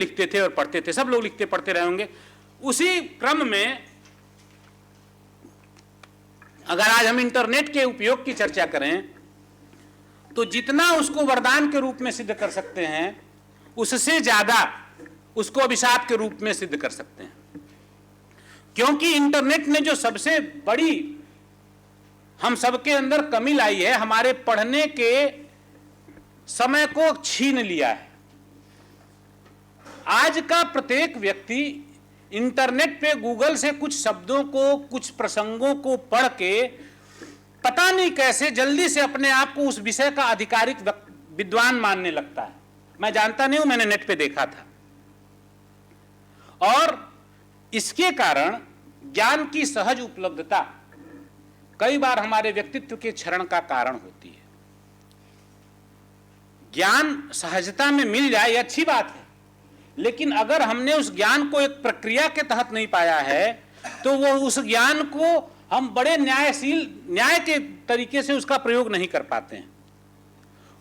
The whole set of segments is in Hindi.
लिखते थे और पढ़ते थे, सब लोग लिखते पढ़ते रहे होंगे। उसी क्रम में अगर आज हम इंटरनेट के उपयोग की चर्चा करें तो जितना उसको वरदान के रूप में सिद्ध कर सकते हैं उससे ज्यादा उसको अभिशाप के रूप में सिद्ध कर सकते हैं, क्योंकि इंटरनेट ने जो सबसे बड़ी हम सबके अंदर कमी लाई है, हमारे पढ़ने के समय को छीन लिया है। आज का प्रत्येक व्यक्ति इंटरनेट पे गूगल से कुछ शब्दों को, कुछ प्रसंगों को पढ़ के पता नहीं कैसे जल्दी से अपने आप को उस विषय का आधिकारिक विद्वान मानने लगता है। मैं जानता नहीं हूं, मैंने नेट पे देखा था। और इसके कारण ज्ञान की सहज उपलब्धता कई बार हमारे व्यक्तित्व के क्षरण का कारण होती है। ज्ञान सहजता में मिल जाए, यह अच्छी बात है, लेकिन अगर हमने उस ज्ञान को एक प्रक्रिया के तहत नहीं पाया है तो वो उस ज्ञान को हम बड़े न्याय के तरीके से उसका प्रयोग नहीं कर पाते हैं।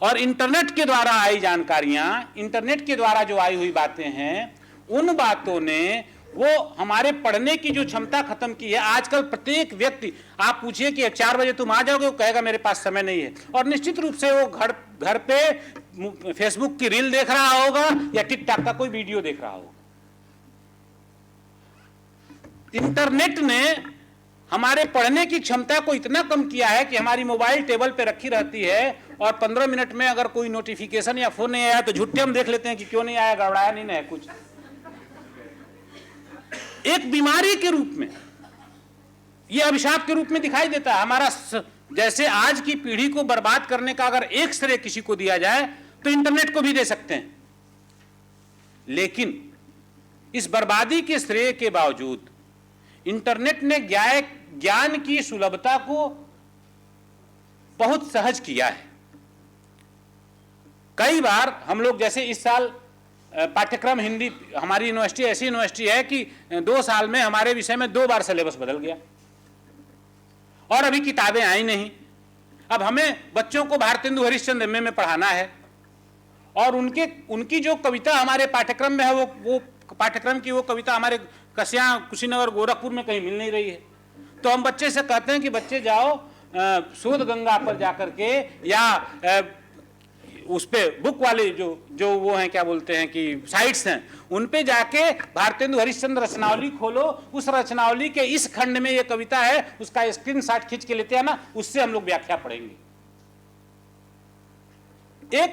और इंटरनेट के द्वारा आई जानकारियां, इंटरनेट के द्वारा जो आई हुई बातें हैं, उन बातों ने वो हमारे पढ़ने की जो क्षमता खत्म की है। आजकल प्रत्येक व्यक्ति, आप पूछिए कि 4 बजे तुम आ जाओगे, वो कहेगा मेरे पास समय नहीं है, और निश्चित रूप से वो घर पे फेसबुक की रील देख रहा होगा या टिकटॉक का कोई वीडियो देख रहा होगा। इंटरनेट ने हमारे पढ़ने की क्षमता को इतना कम किया है कि हमारी मोबाइल टेबल पे रखी रहती है और 15 मिनट में अगर कोई नोटिफिकेशन या फोन नहीं आया तो झुट्टे हम देख लेते हैं कि क्यों नहीं आया, गड़बड़ाया नहीं है कुछ। एक बीमारी के रूप में, यह अभिशाप के रूप में दिखाई देता है हमारा। जैसे आज की पीढ़ी को बर्बाद करने का अगर एक श्रेय किसी को दिया जाए तो इंटरनेट को भी दे सकते हैं, लेकिन इस बर्बादी के श्रेय के बावजूद इंटरनेट ने ज्ञान की सुलभता को बहुत सहज किया है। कई बार हम लोग, जैसे इस साल पाठ्यक्रम हिंदी, हमारी यूनिवर्सिटी ऐसी यूनिवर्सिटी है कि 2 साल में हमारे विषय में 2 बार सिलेबस बदल गया और अभी किताबें आई नहीं। अब हमें बच्चों को भारतेंदु हरिश्चंद्र एमए में पढ़ाना है और उनकी जो कविता हमारे पाठ्यक्रम में है वो पाठ्यक्रम की वो कविता हमारे कसिया, कुशीनगर, गोरखपुर में कहीं मिल नहीं रही है। तो हम बच्चे से कहते हैं कि बच्चे जाओ शोध गंगा पर जाकर के या उस पे बुक वाले जो वो हैं, क्या बोलते हैं कि साइट्स हैं, उन पे जाके भारतेंदु हरिश्चंद्र रचनावली खोलो, उस रचनावली के इस खंड में ये कविता है, उसका स्क्रीनशॉट खींच के लेते हैं ना, उससे हम लोग व्याख्या पढ़ेंगे। एक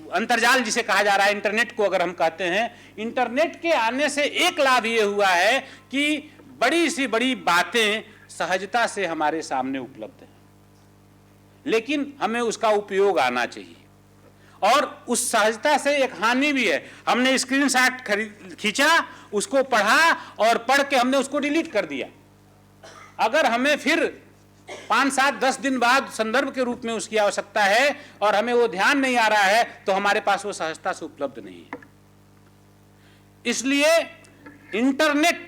अंतरजाल जिसे कहा जा रहा है, इंटरनेट को अगर हम कहते हैं, इंटरनेट के आने से एक लाभ ये हुआ है कि बड़ी सी बड़ी बातें सहजता से हमारे सामने उपलब्ध हैं, लेकिन हमें उसका उपयोग आना चाहिए। और उस सहजता से एक हानि भी है। हमने स्क्रीनशॉट खींचा, उसको पढ़ा और पढ़ के हमने उसको डिलीट कर दिया। अगर हमें फिर 5, 7, 10 दिन बाद संदर्भ के रूप में उसकी आवश्यकता है और हमें वो ध्यान नहीं आ रहा है तो हमारे पास वो सहजता से उपलब्ध नहीं है। इसलिए इंटरनेट,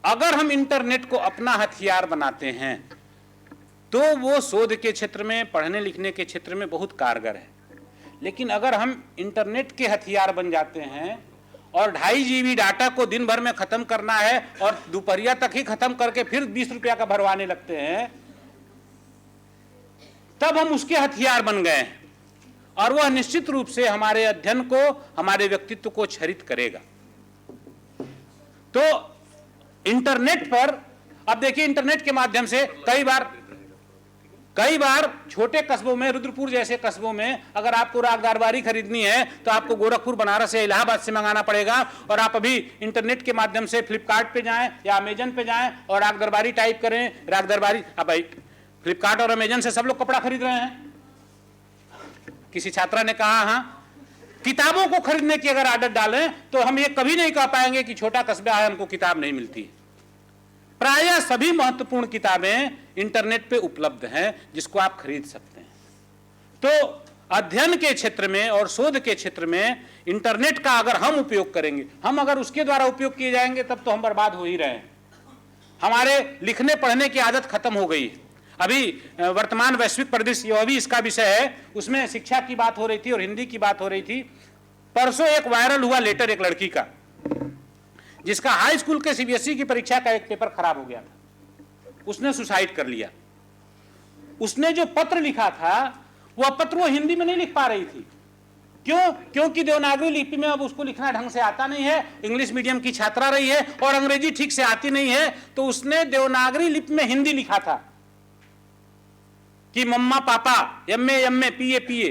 अगर हम इंटरनेट को अपना हथियार बनाते हैं तो वो शोध के क्षेत्र में, पढ़ने लिखने के क्षेत्र में बहुत कारगर है। लेकिन अगर हम इंटरनेट के हथियार बन जाते हैं और 2.5 GB डाटा को दिन भर में खत्म करना है और दोपहरिया तक ही खत्म करके फिर 20 रुपया का भरवाने लगते हैं, तब हम उसके हथियार बन गए हैं और वह निश्चित रूप से हमारे अध्ययन को, हमारे व्यक्तित्व को क्षरित करेगा। तो इंटरनेट पर, अब देखिए, इंटरनेट के माध्यम से कई बार छोटे कस्बों में, रुद्रपुर जैसे कस्बों में, अगर आपको राग दरबारी खरीदनी है तो आपको गोरखपुर, बनारस या इलाहाबाद से मंगाना पड़ेगा। और आप अभी इंटरनेट के माध्यम से फ्लिपकार्ट पे जाएं या अमेजन पे जाएं और राग दरबारी टाइप करें, राग दरबारी। अब भाई फ्लिपकार्ट और अमेजन से सब लोग कपड़ा खरीद रहे हैं। किसी छात्रा ने कहा, हाँ, किताबों को खरीदने की अगर आदत डालें तो हम ये कभी नहीं कह पाएंगे कि छोटा कस्बा है, हमको किताब नहीं मिलती। प्रायः सभी महत्वपूर्ण किताबें इंटरनेट पे उपलब्ध हैं जिसको आप खरीद सकते हैं। तो अध्ययन के क्षेत्र में और शोध के क्षेत्र में इंटरनेट का अगर हम उपयोग करेंगे, हम अगर उसके द्वारा उपयोग किए जाएंगे, तब तो हम बर्बाद हो ही रहे हैं। हमारे लिखने पढ़ने की आदत खत्म हो गई है। अभी वर्तमान वैश्विक परिदृश्य, यह भी इसका विषय है, उसमें शिक्षा की बात हो रही थी और हिंदी की बात हो रही थी। परसों एक वायरल हुआ लेटर एक लड़की का, जिसका हाई स्कूल के सीबीएसई की परीक्षा का एक पेपर खराब हो गया था, उसने सुसाइड कर लिया। उसने जो पत्र लिखा था वह पत्र वो हिंदी में नहीं लिख पा रही थी। क्यों? क्योंकि देवनागरी लिपि में अब उसको लिखना ढंग से आता नहीं है, इंग्लिश मीडियम की छात्रा रही है और अंग्रेजी ठीक से आती नहीं है, तो उसने देवनागरी लिपि में हिंदी लिखा था कि मम्मा पापा, एमए एमए, पीए पीए।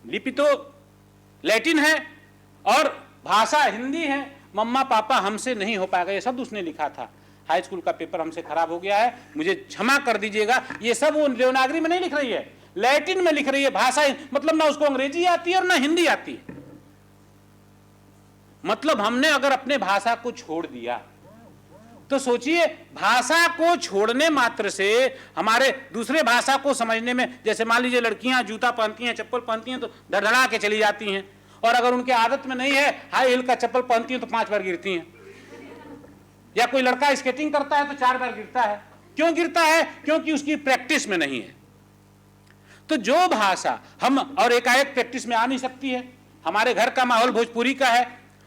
लिपि तो लैटिन है और भाषा हिंदी है। मम्मा पापा हमसे नहीं हो पाएगा, ये शब्द उसने लिखा था। हाई स्कूल का पेपर हमसे खराब हो गया है, मुझे क्षमा कर दीजिएगा। ये सब वो देवनागरी में नहीं लिख रही है, लैटिन में लिख रही है। भाषा मतलब ना उसको अंग्रेजी आती है और ना हिंदी आती है। मतलब हमने अगर अपने भाषा को छोड़ दिया तो सोचिए, भाषा को छोड़ने मात्र से हमारे दूसरे भाषा को समझने में, जैसे मान लीजिए लड़कियां जूता पहनती हैं, चप्पल पहनती हैं तो धड़धड़ा के चली जाती हैं, और अगर उनके आदत में नहीं है हाई हील का चप्पल पहनती हैं तो 5 बार गिरती हैं। या कोई लड़का स्केटिंग करता है तो 4 बार गिरता है। क्यों गिरता है? क्योंकि उसकी प्रैक्टिस में नहीं है। तो जो भाषा हम और एकाएक प्रैक्टिस में आ नहीं सकती है, हमारे घर का माहौल भोजपुरी का है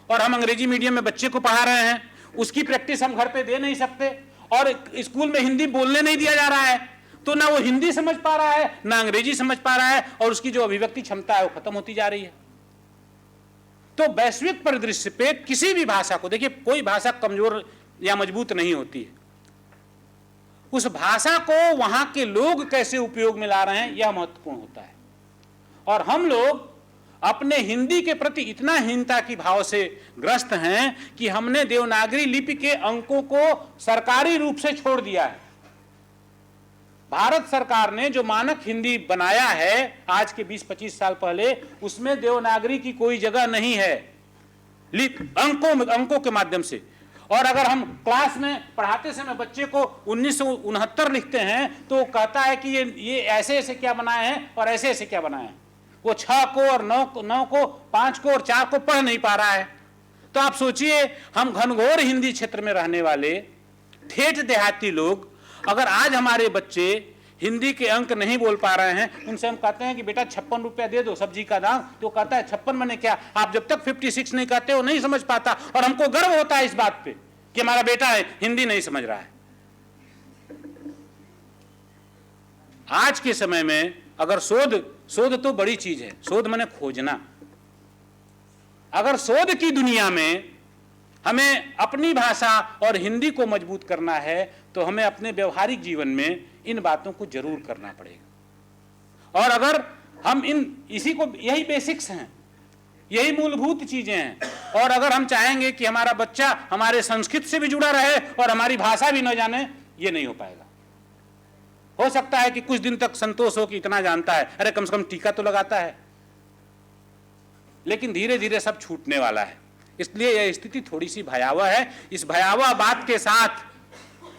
और हम अंग्रेजी मीडियम में बच्चे को पढ़ा रहे हैं, उसकी प्रैक्टिस हम घर पे दे नहीं सकते, और स्कूल में हिंदी बोलने नहीं दिया जा रहा है, तो ना वो हिंदी समझ पा रहा है ना अंग्रेजी समझ पा रहा है, और उसकी जो अभिव्यक्ति क्षमता है वो खत्म होती जा रही है। तो वैश्विक परिदृश्य पे किसी भी भाषा को देखिए, कोई भाषा कमजोर या मजबूत नहीं होती है, उस भाषा को वहां के लोग कैसे उपयोग में ला रहे हैं यह महत्वपूर्ण होता है। और हम लोग अपने हिंदी के प्रति इतना हीनता की भाव से ग्रस्त हैं कि हमने देवनागरी लिपि के अंकों को सरकारी रूप से छोड़ दिया है। भारत सरकार ने जो मानक हिंदी बनाया है आज के 20-25 साल पहले, उसमें देवनागरी की कोई जगह नहीं है अंकों के माध्यम से। और अगर हम क्लास में पढ़ाते समय बच्चे को 1969 लिखते हैं तो कहता है कि ये ऐसे ऐसे क्या बनाए हैं और ऐसे ऐसे क्या बनाए हैं। वो 6 को और 9 को, 5 को और 4 को पढ़ नहीं पा रहा है। तो आप सोचिए, हम घनघोर हिंदी क्षेत्र में रहने वाले ठेठ देहाती लोग, अगर आज हमारे बच्चे हिंदी के अंक नहीं बोल पा रहे हैं, उनसे हम कहते हैं कि बेटा 56 रुपया दे दो सब्जी का दाम, तो कहता है 56 मैंने क्या। आप जब तक 56 नहीं कहते हो नहीं समझ पाता, और हमको गर्व होता है इस बात पे कि हमारा बेटा है हिंदी नहीं समझ रहा है। आज के समय में अगर शोध तो बड़ी चीज है, शोध माने खोजना। अगर शोध की दुनिया में हमें अपनी भाषा और हिंदी को मजबूत करना है तो हमें अपने व्यवहारिक जीवन में इन बातों को जरूर करना पड़ेगा। और अगर हम यही बेसिक्स हैं, यही मूलभूत चीजें हैं, और अगर हम चाहेंगे कि हमारा बच्चा हमारे संस्कृत से भी जुड़ा रहे और हमारी भाषा भी न जाने, ये नहीं हो पाएगा। हो सकता है कि कुछ दिन तक संतोष हो कि इतना जानता है, अरे कम से कम टीका तो लगाता है, लेकिन धीरे धीरे सब छूटने वाला है। इसलिए यह स्थिति थोड़ी सी भयावह है। इस भयावह बात के साथ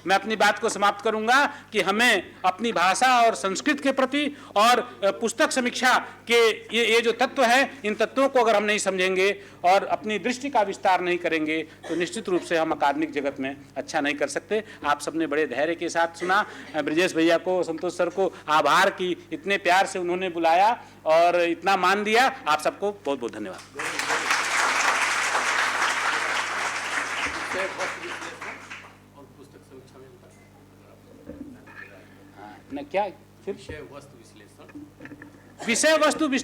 मैं अपनी बात को समाप्त करूंगा कि हमें अपनी भाषा और संस्कृत के प्रति और पुस्तक समीक्षा के ये जो तत्व है, इन तत्वों को अगर हम नहीं समझेंगे और अपनी दृष्टि का विस्तार नहीं करेंगे तो निश्चित रूप से हम अकादमिक जगत में अच्छा नहीं कर सकते। आप सबने बड़े धैर्य के साथ सुना। ब्रजेश भैया को, संतोष सर को आभार कि इतने प्यार से उन्होंने बुलाया और इतना मान दिया। आप सबको बहुत बहुत धन्यवाद। क्या फिर विषय वस्तु विश्लेषण